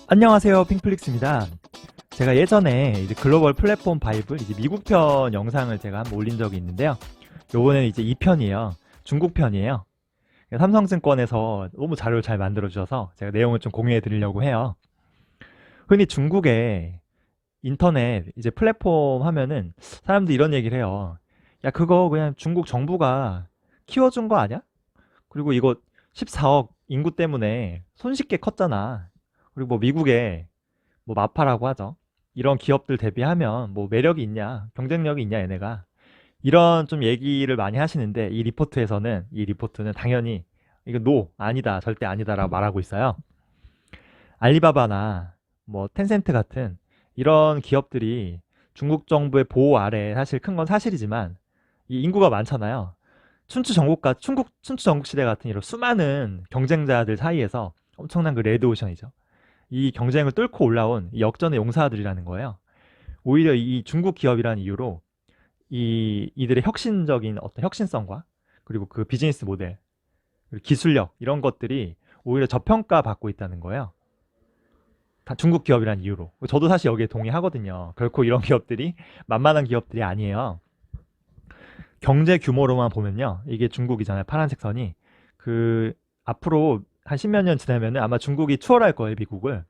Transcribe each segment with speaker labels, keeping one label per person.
Speaker 1: 안녕하세요, 핑플릭스입니다. 제가 예전에 이제 글로벌 플랫폼 바이블 이제 미국 편 영상을 제가 한번 올린 적이 있는데요. 요번에는 이제 2편이에요. 중국 편이에요. 삼성증권에서 너무 자료를 잘 만들어 주셔서 제가 내용을 좀 공유해 드리려고 해요. 흔히 중국에 인터넷 이제 플랫폼 하면은 사람들이 이런 얘기를 해요. 야, 그거 그냥 중국 정부가 키워준 거 아니야? 그리고 이거 14억 인구 때문에 손쉽게 컸잖아. 그리고 뭐 미국에 뭐 마파라고 하죠. 이런 기업들 대비하면 뭐 매력이 있냐, 경쟁력이 있냐, 얘네가. 이런 좀 얘기를 많이 하시는데 이 리포트는 당연히 이거 아니다, 절대 아니다라고 말하고 있어요. 알리바바나 뭐 텐센트 같은 이런 기업들이 중국 정부의 보호 아래 사실 큰 건 사실이지만 이 인구가 많잖아요. 춘추 전국 시대 같은 이런 수많은 경쟁자들 사이에서 엄청난 그 레드오션이죠. 이 경쟁을 뚫고 올라온 이 역전의 용사들이라는 거예요. 오히려 이 중국 기업이라는 이유로 이들의 혁신적인 어떤 혁신성과 그리고 그 비즈니스 모델, 그리고 기술력 이런 것들이 오히려 저평가 받고 있다는 거예요. 다 중국 기업이라는 이유로. 저도 사실 여기에 동의하거든요. 결코 이런 기업들이 만만한 기업들이 아니에요. 경제 규모로만 보면요. 이게 중국이잖아요. 파란색 선이. 그 앞으로 한 십몇 년 지나면은 아마 중국이 추월할 거예요, 미국을.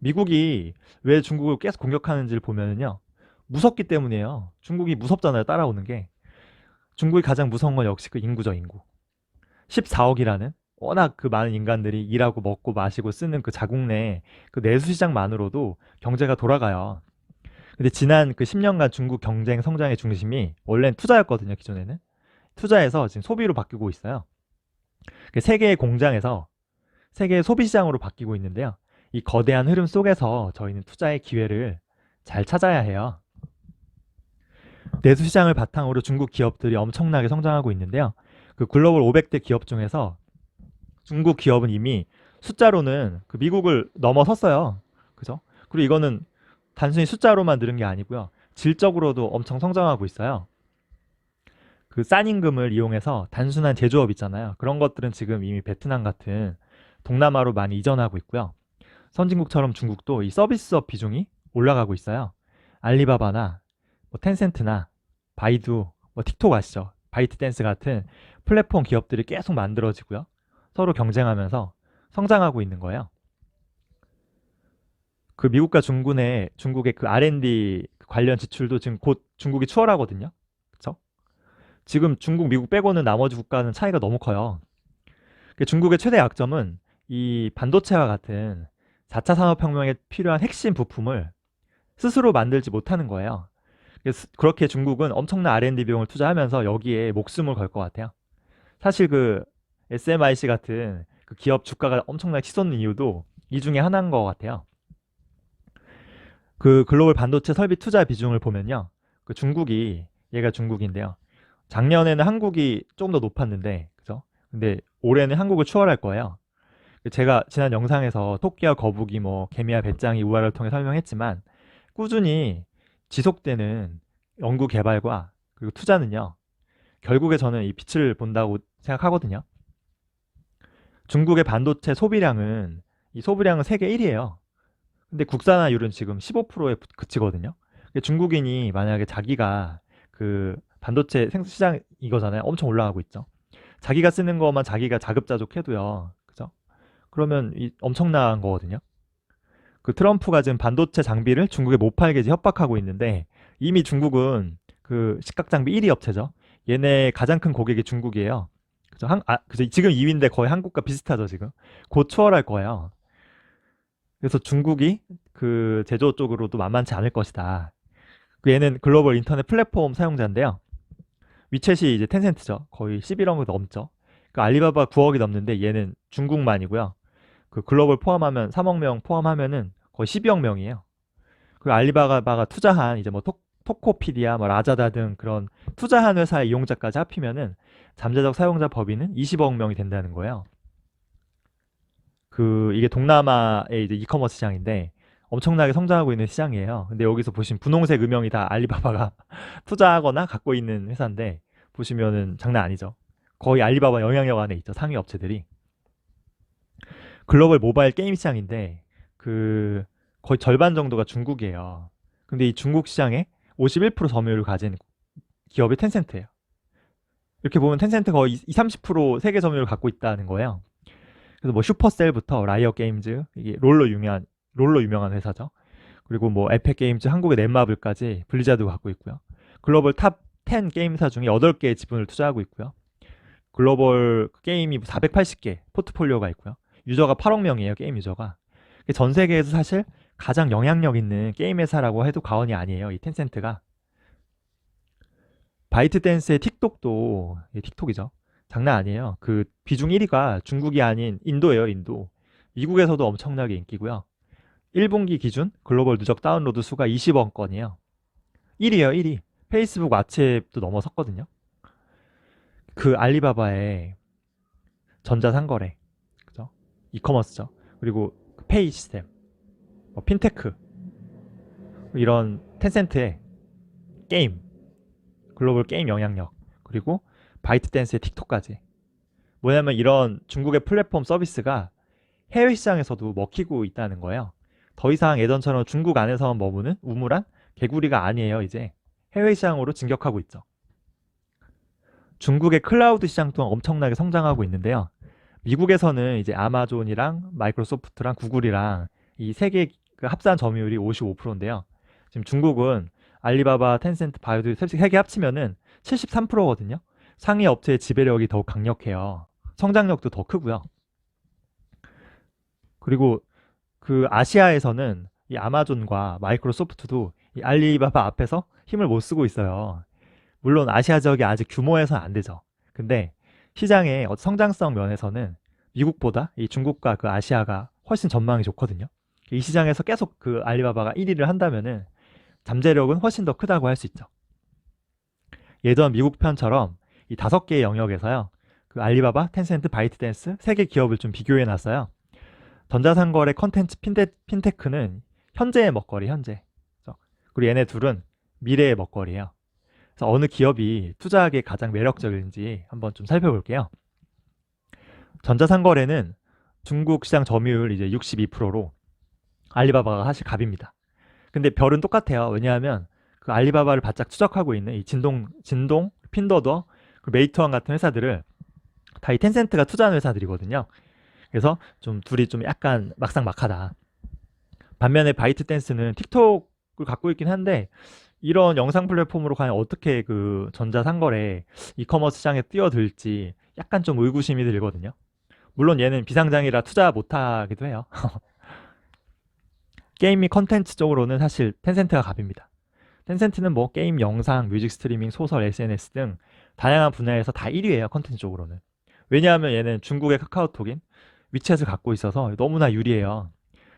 Speaker 1: 미국이 왜 중국을 계속 공격하는지를 보면은요. 무섭기 때문이에요. 중국이 무섭잖아요, 따라오는 게. 중국이 가장 무서운 건 역시 그 인구죠, 인구. 14억이라는 워낙 그 많은 인간들이 일하고 먹고 마시고 쓰는 그 자국 내 그 내수 시장만으로도 경제가 돌아가요. 근데 지난 그 10년간 중국 경쟁 성장의 중심이 원래는 투자였거든요, 기존에는. 투자해서 지금 소비로 바뀌고 있어요. 그 세계의 공장에서 세계의 소비 시장으로 바뀌고 있는데요. 이 거대한 흐름 속에서 저희는 투자의 기회를 잘 찾아야 해요. 내수 시장을 바탕으로 중국 기업들이 엄청나게 성장하고 있는데요. 그 글로벌 500대 기업 중에서 중국 기업은 이미 숫자로는 그 미국을 넘어섰어요. 그죠? 그리고 이거는 단순히 숫자로만 늘은 게 아니고요. 질적으로도 엄청 성장하고 있어요. 그 싼 임금을 이용해서 단순한 제조업 있잖아요. 그런 것들은 지금 이미 베트남 같은 동남아로 많이 이전하고 있고요. 선진국처럼 중국도 이 서비스업 비중이 올라가고 있어요. 알리바바나 뭐 텐센트나 바이두, 뭐 틱톡 아시죠? 바이트댄스 같은 플랫폼 기업들이 계속 만들어지고요. 서로 경쟁하면서 성장하고 있는 거예요. 그 미국과 중국의 그 R&D 관련 지출도 지금 곧 중국이 추월하거든요. 그쵸? 지금 중국, 미국 빼고는 나머지 국가는 차이가 너무 커요. 그 중국의 최대 약점은 이 반도체와 같은 4차 산업혁명에 필요한 핵심 부품을 스스로 만들지 못하는 거예요. 그렇게 중국은 엄청난 R&D 비용을 투자하면서 여기에 목숨을 걸 것 같아요. 사실 그 SMIC 같은 그 기업 주가가 엄청나게 치솟는 이유도 이 중에 하나인 것 같아요. 그 글로벌 반도체 설비 투자 비중을 보면요. 그 얘가 중국인데요. 작년에는 한국이 조금 더 높았는데, 그죠? 근데 올해는 한국을 추월할 거예요. 제가 지난 영상에서 토끼와 거북이, 뭐 개미와 배짱이 우화를 통해 설명했지만 꾸준히 지속되는 연구 개발과 그리고 투자는요. 결국에 저는 이 빛을 본다고 생각하거든요. 중국의 반도체 소비량은 이 소비량은 세계 1위예요. 근데 국산화율은 지금 15%에 그치거든요. 중국인이 만약에 자기가 그 반도체 시장 이거잖아요. 엄청 올라가고 있죠. 자기가 쓰는 것만 자기가 자급자족해도요. 그죠? 그러면 엄청난 거거든요. 그 트럼프가 지금 반도체 장비를 중국에 못 팔게 협박하고 있는데 이미 중국은 그 식각 장비 1위 업체죠. 얘네 가장 큰 고객이 중국이에요. 그죠? 그죠? 지금 2위인데 거의 한국과 비슷하죠, 지금. 곧 추월할 거예요. 그래서 중국이 그 제조 쪽으로도 만만치 않을 것이다. 그 얘는 글로벌 인터넷 플랫폼 사용자인데요. 위챗이 이제 텐센트죠. 거의 11억 넘죠. 그 알리바바 9억이 넘는데 얘는 중국만이고요. 그 글로벌 포함하면 3억 명 포함하면은 거의 12억 명이에요. 그 알리바바가 투자한 이제 뭐 토코피디아, 뭐 라자다 등 그런 투자한 회사의 이용자까지 합히면은 잠재적 사용자 범위는 20억 명이 된다는 거예요. 그 이게 동남아의 이제 이커머스 시장인데 엄청나게 성장하고 있는 시장이에요. 근데 여기서 보시면 분홍색 음영이 다 알리바바가 투자하거나 갖고 있는 회사인데 보시면은 장난 아니죠. 거의 알리바바 영향력 안에 있죠. 상위 업체들이. 글로벌 모바일 게임 시장인데 그 거의 절반 정도가 중국이에요. 근데 이 중국 시장에 51% 점유율을 가진 기업이 텐센트예요. 이렇게 보면 텐센트 거의 20, 30% 세계 점유율을 갖고 있다는 거예요. 그래서 뭐 슈퍼셀부터 라이어 게임즈, 이게 롤로 유명한 회사죠. 그리고 뭐 에펙 게임즈, 한국의 넷마블까지 블리자드가 갖고 있고요. 글로벌 탑 10 게임사 중에 8개의 지분을 투자하고 있고요. 글로벌 게임이 480개 포트폴리오가 있고요. 유저가 8억 명이에요, 게임 유저가. 전 세계에서 사실 가장 영향력 있는 게임 회사라고 해도 과언이 아니에요, 이 텐센트가. 바이트댄스의 틱톡도, 틱톡이죠. 장난 아니에요. 그 비중 1위가 중국이 아닌 인도예요, 인도. 미국에서도 엄청나게 인기고요. 1분기 기준 글로벌 누적 다운로드 수가 20억 건이에요. 1위예요, 1위. 페이스북 왓츠앱도 넘어섰거든요. 그 알리바바의 전자상거래, 그죠? 이커머스죠. 그리고 페이 시스템, 뭐 핀테크, 이런 텐센트의 게임, 글로벌 게임 영향력, 그리고 바이트댄스의 틱톡까지. 뭐냐면 이런 중국의 플랫폼 서비스가 해외 시장에서도 먹히고 있다는 거예요. 더 이상 예전처럼 중국 안에서만 머무는 우물안 개구리가 아니에요, 이제. 해외 시장으로 진격하고 있죠. 중국의 클라우드 시장도 엄청나게 성장하고 있는데요. 미국에서는 이제 아마존이랑 마이크로소프트랑 구글이랑 이 세 개 합산 점유율이 55%인데요. 지금 중국은 알리바바, 텐센트, 바이두 세 개 합치면은 73%거든요. 상위 업체의 지배력이 더욱 강력해요. 성장력도 더 크고요. 그리고 그 아시아에서는 이 아마존과 마이크로소프트도 이 알리바바 앞에서 힘을 못 쓰고 있어요. 물론 아시아 지역이 아직 규모에서는 안 되죠. 근데 시장의 성장성 면에서는 미국보다 이 중국과 그 아시아가 훨씬 전망이 좋거든요. 이 시장에서 계속 그 알리바바가 1위를 한다면은 잠재력은 훨씬 더 크다고 할 수 있죠. 예전 미국 편처럼 이 5개의 영역에서요. 그 알리바바, 텐센트, 바이트댄스 3개 기업을 좀 비교해 놨어요. 전자상거래 컨텐츠 핀테크는 현재의 먹거리, 현재. 그리고 얘네 둘은 미래의 먹거리예요. 그래서 어느 기업이 투자하기에 가장 매력적인지 한번 좀 살펴볼게요. 전자상거래는 중국 시장 점유율 이제 62%로 알리바바가 사실 갑입니다. 근데 별은 똑같아요. 왜냐하면 그 알리바바를 바짝 추적하고 있는 이 진동, 핀더더, 그 메이투안 같은 회사들을 다 이 텐센트가 투자하는 회사들이거든요. 그래서 좀 둘이 좀 약간 막상막하다. 반면에 바이트댄스는 틱톡을 갖고 있긴 한데 이런 영상 플랫폼으로 과연 어떻게 그 전자상거래 이커머스 시장에 뛰어들지 약간 좀 의구심이 들거든요. 물론 얘는 비상장이라 투자 못하기도 해요. 게임 및 컨텐츠 쪽으로는 사실 텐센트가 갑입니다. 텐센트는 뭐 게임, 영상, 뮤직 스트리밍, 소설, SNS 등 다양한 분야에서 다 1위예요. 컨텐츠 쪽으로는. 왜냐하면 얘는 중국의 카카오톡인 위챗을 갖고 있어서 너무나 유리해요.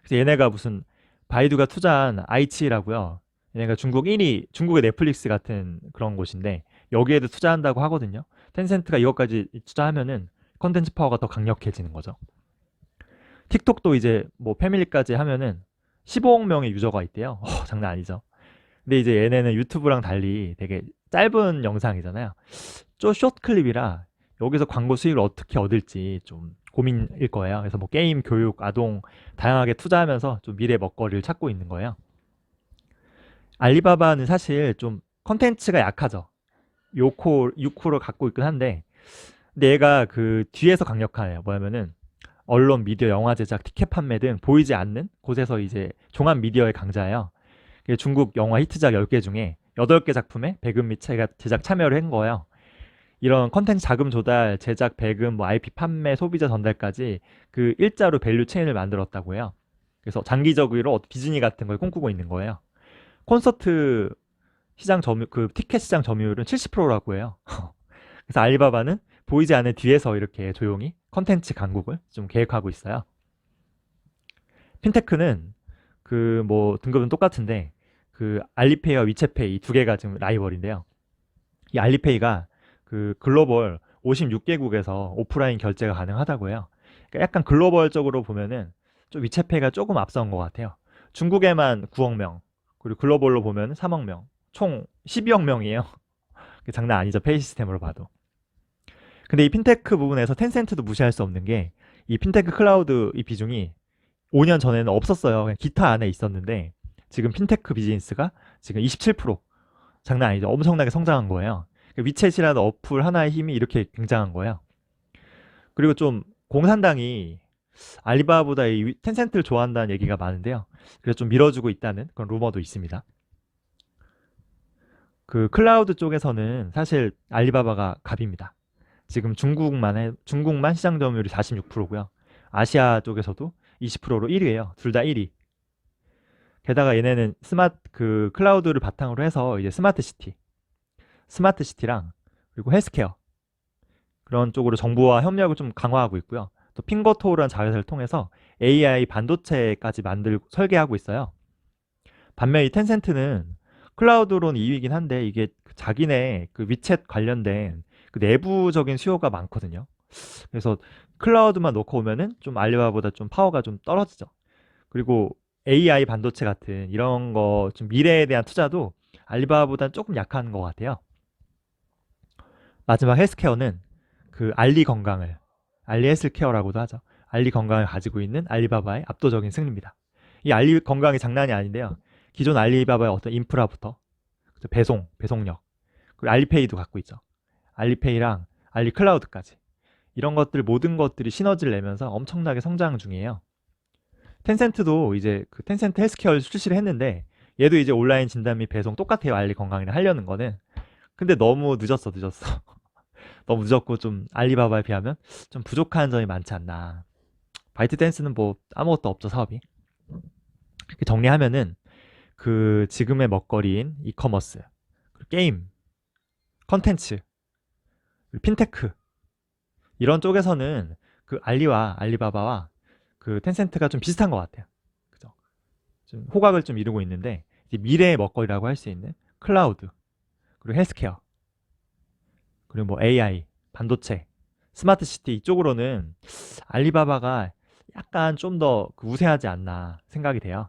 Speaker 1: 그래서 얘네가 무슨 바이두가 투자한 아이치라고요. 얘네가 중국 1위, 중국의 넷플릭스 같은 그런 곳인데 여기에도 투자한다고 하거든요. 텐센트가 이것까지 투자하면은 컨텐츠 파워가 더 강력해지는 거죠. 틱톡도 이제 뭐 패밀리까지 하면은 15억 명의 유저가 있대요. 장난 아니죠. 근데 이제 얘네는 유튜브랑 달리 되게 짧은 영상이잖아요. 좀 숏클립이라 여기서 광고 수익을 어떻게 얻을지 좀 고민일 거예요. 그래서 뭐 게임, 교육, 아동 다양하게 투자하면서 좀 미래 먹거리를 찾고 있는 거예요. 알리바바는 사실 좀 컨텐츠가 약하죠. 요코, 6코를 갖고 있긴 한데 근데 얘가 그 뒤에서 강력하네요. 뭐냐면은 언론, 미디어, 영화 제작, 티켓 판매 등 보이지 않는 곳에서 이제 종합 미디어의 강자예요. 중국 영화 히트작 10개 중에 8개 작품에 배급 및 제작 참여를 한 거예요. 이런 컨텐츠 자금 조달, 제작, 배급, 뭐 IP 판매, 소비자 전달까지 그 일자로 밸류 체인을 만들었다고 해요. 그래서 장기적으로 디즈니 같은 걸 꿈꾸고 있는 거예요. 콘서트 시장 점유, 그 티켓 시장 점유율은 70%라고 해요. 그래서 알리바바는 보이지 않는 뒤에서 이렇게 조용히 컨텐츠 강국을 좀 계획하고 있어요. 핀테크는 그 뭐 등급은 똑같은데 그 알리페이와 위챗페이 이 두 개가 지금 라이벌인데요. 이 알리페이가 그 글로벌 56개국에서 오프라인 결제가 가능하다고 해요. 그러니까 약간 글로벌적으로 보면은 좀 위챗페이가 조금 앞선 것 같아요. 중국에만 9억 명, 그리고 글로벌로 보면 3억 명, 총 12억 명이에요. 장난 아니죠. 페이 시스템으로 봐도. 근데 이 핀테크 부분에서 텐센트도 무시할 수 없는 게 이 핀테크 클라우드 이 비중이 5년 전에는 없었어요. 그냥 기타 안에 있었는데 지금 핀테크 비즈니스가 지금 27% 장난 아니죠. 엄청나게 성장한 거예요. 그 위챗이라는 어플 하나의 힘이 이렇게 굉장한 거예요. 그리고 좀 공산당이 알리바바보다 이 텐센트를 좋아한다는 얘기가 많은데요. 그래서 좀 밀어주고 있다는 그런 루머도 있습니다. 그 클라우드 쪽에서는 사실 알리바바가 갑입니다. 지금 중국만 시장 점유율이 46%고요. 아시아 쪽에서도 20%로 1위예요. 둘 다 1위. 게다가 얘네는 그 클라우드를 바탕으로 해서 이제 스마트 시티랑 그리고 헬스케어 그런 쪽으로 정부와 협력을 좀 강화하고 있고요. 또 핑거토우라는 자회사를 통해서 AI 반도체까지 만들고 설계하고 있어요. 반면 이 텐센트는 클라우드로는 2위긴 한데 이게 자기네 그 위챗 관련된 그 내부적인 수요가 많거든요. 그래서 클라우드만 놓고 오면은 좀 알리바바보다 좀 파워가 좀 떨어지죠. 그리고 AI 반도체 같은 이런 거 좀 미래에 대한 투자도 알리바바보다는 조금 약한 것 같아요. 마지막 헬스케어는 그 알리 헬스케어라고도 하죠. 알리 건강을 가지고 있는 알리바바의 압도적인 승리입니다. 이 알리 건강이 장난이 아닌데요. 기존 알리바바의 어떤 인프라부터 배송력, 그리고 알리페이도 갖고 있죠. 알리페이랑 알리 클라우드까지 이런 것들 모든 것들이 시너지를 내면서 엄청나게 성장 중이에요. 텐센트도 이제 그 텐센트 헬스케어를 출시를 했는데 얘도 이제 온라인 진단 및 배송 똑같아요. 알리 건강이랑 하려는 거는. 근데 너무 늦었어. 너무 늦었고 좀 알리바바에 비하면 좀 부족한 점이 많지 않나. 바이트댄스는 뭐 아무것도 없죠, 사업이. 이렇게 정리하면은 그 지금의 먹거리인 이커머스, 게임, 컨텐츠, 핀테크 이런 쪽에서는 그 알리와 알리바바와 그 텐센트가 좀 비슷한 것 같아요. 그죠? 좀 호각을 좀 이루고 있는데 이제 미래의 먹거리라고 할 수 있는 클라우드, 그리고 헬스케어, 그리고 뭐 AI, 반도체, 스마트 시티 이쪽으로는 알리바바가 약간 좀 더 우세하지 않나 생각이 돼요.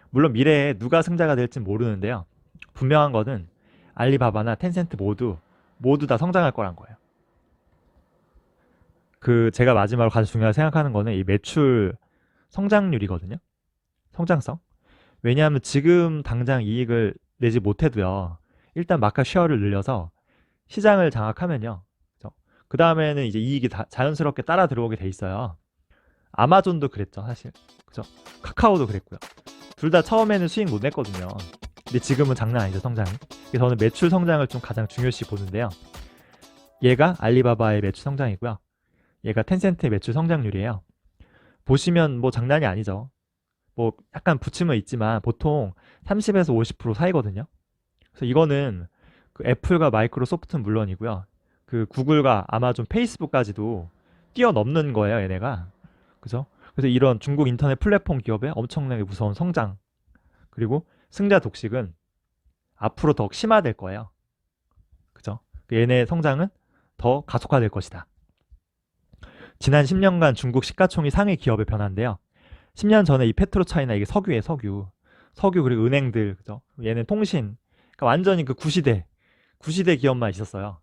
Speaker 1: 물론 미래에 누가 승자가 될진 모르는데요. 분명한 거는 알리바바나 텐센트 모두 다 성장할 거란 거예요. 그 제가 마지막으로 가장 중요하게 생각하는 거는 이 매출 성장률이거든요. 성장성. 왜냐하면 지금 당장 이익을 내지 못해도요. 일단 마켓 쉐어를 늘려서 시장을 장악하면요. 그 다음에는 이제 이익이 자연스럽게 따라 들어오게 돼 있어요. 아마존도 그랬죠, 사실. 그죠? 카카오도 그랬고요. 둘 다 처음에는 수익 못 냈거든요. 근데 지금은 장난 아니죠, 성장이. 그래서 저는 매출 성장을 좀 가장 중요시 보는데요. 얘가 알리바바의 매출 성장이고요. 얘가 텐센트의 매출 성장률이에요. 보시면 뭐 장난이 아니죠. 뭐 약간 부침은 있지만 보통 30에서 50% 사이거든요. 그래서 이거는 그 애플과 마이크로소프트는 물론이고요. 그 구글과 아마존, 페이스북까지도 뛰어넘는 거예요, 얘네가. 그죠? 그래서 이런 중국 인터넷 플랫폼 기업의 엄청나게 무서운 성장, 그리고 승자 독식은 앞으로 더 심화될 거예요. 그죠? 얘네 성장은 더 가속화될 것이다. 지난 10년간 중국 시가총이 상위 기업의 변화인데요. 10년 전에 이 페트로차이나 이게 석유에 석유 그리고 은행들, 그죠? 얘는 통신, 그러니까 완전히 그 구시대 기업만 있었어요.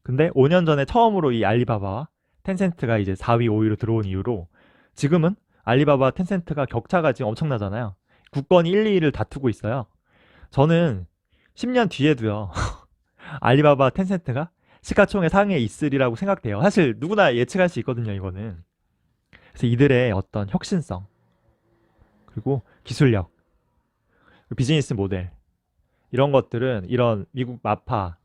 Speaker 1: 근데 5년 전에 처음으로 이 알리바바와 텐센트가 이제 4위, 5위로 들어온 이후로 지금은 알리바바, 텐센트가 격차가 지금 엄청나잖아요. 국권이 1, 2위를 다투고 있어요. 저는 10년 뒤에도요. 알리바바, 텐센트가 시가총액 상위에 있으리라고 생각돼요. 사실 누구나 예측할 수 있거든요, 이거는. 그래서 이들의 어떤 혁신성, 그리고 기술력, 비즈니스 모델, 이런 것들은 이런 미국 마파,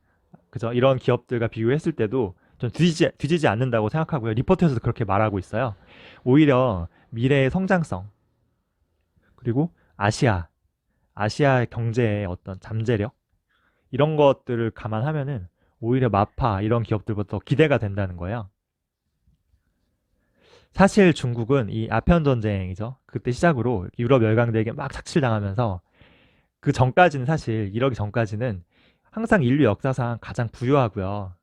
Speaker 1: 그죠? 이런 기업들과 비교했을 때도 좀 뒤지지 않는다고 생각하고요. 리포트에서도 그렇게 말하고 있어요. 오히려 미래의 성장성, 그리고 아시아 경제의 어떤 잠재력, 이런 것들을 감안하면은 오히려 마파 이런 기업들부터 기대가 된다는 거예요. 사실 중국은 이 아편 전쟁이죠. 그때 시작으로 유럽 열강대에게 막 착취당하면서 그 전까지는 사실 이러기 전까지는 항상 인류 역사상 가장 부유하고요.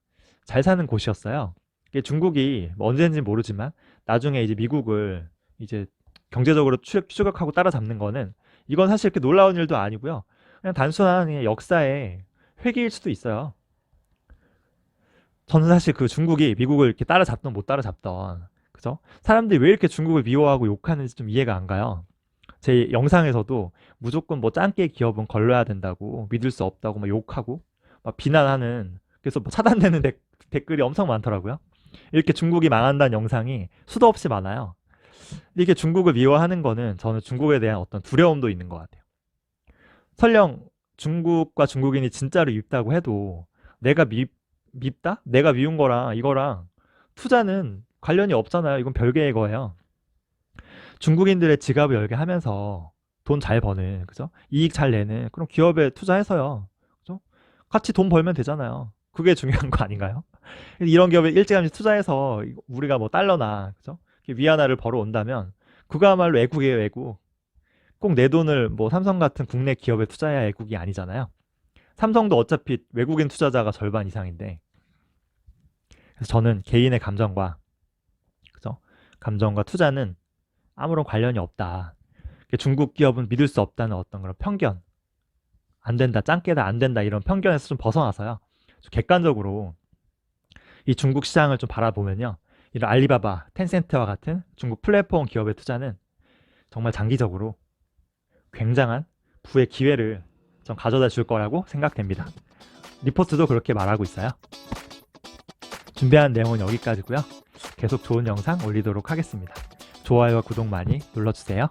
Speaker 1: 잘 사는 곳이었어요. 이게 중국이 뭐 언제인지 모르지만 나중에 이제 미국을 이제 경제적으로 추격하고 따라잡는 거는 이건 사실 이렇게 놀라운 일도 아니고요. 그냥 단순한 그냥 역사의 회기일 수도 있어요. 저는 사실 그 중국이 미국을 이렇게 따라잡던 못 따라잡던 그죠? 사람들이 왜 이렇게 중국을 미워하고 욕하는지 좀 이해가 안 가요. 제 영상에서도 무조건 뭐 짱깨 기업은 걸러야 된다고, 믿을 수 없다고 막 욕하고 막 비난하는, 그래서 뭐 차단되는 댓글이 엄청 많더라고요. 이렇게 중국이 망한다는 영상이 수도 없이 많아요. 근데 이게 중국을 미워하는 거는 저는 중국에 대한 어떤 두려움도 있는 것 같아요. 설령 중국과 중국인이 진짜로 밉다고 해도 내가 밉다? 내가 미운 거랑 이거랑 투자는 관련이 없잖아요. 이건 별개의 거예요. 중국인들의 지갑을 열게 하면서 돈 잘 버는, 그죠? 이익 잘 내는 그런 기업에 투자해서요. 그죠? 같이 돈 벌면 되잖아요. 그게 중요한 거 아닌가요? 이런 기업에 일찌감치 투자해서 우리가 뭐 달러나, 그죠? 위안화를 벌어온다면 그거야말로 애국이에요, 애국. 꼭 내 돈을 뭐 삼성 같은 국내 기업에 투자해야 애국이 아니잖아요. 삼성도 어차피 외국인 투자자가 절반 이상인데. 그래서 저는 개인의 감정과, 그죠? 감정과 투자는 아무런 관련이 없다. 중국 기업은 믿을 수 없다는 어떤 그런 편견, 안 된다, 짱깨다, 안 된다, 이런 편견에서 좀 벗어나서요. 좀 객관적으로 이 중국 시장을 좀 바라보면요. 이런 알리바바, 텐센트와 같은 중국 플랫폼 기업의 투자는 정말 장기적으로 굉장한 부의 기회를 좀 가져다 줄 거라고 생각됩니다. 리포트도 그렇게 말하고 있어요. 준비한 내용은 여기까지고요. 계속 좋은 영상 올리도록 하겠습니다. 좋아요와 구독 많이 눌러주세요.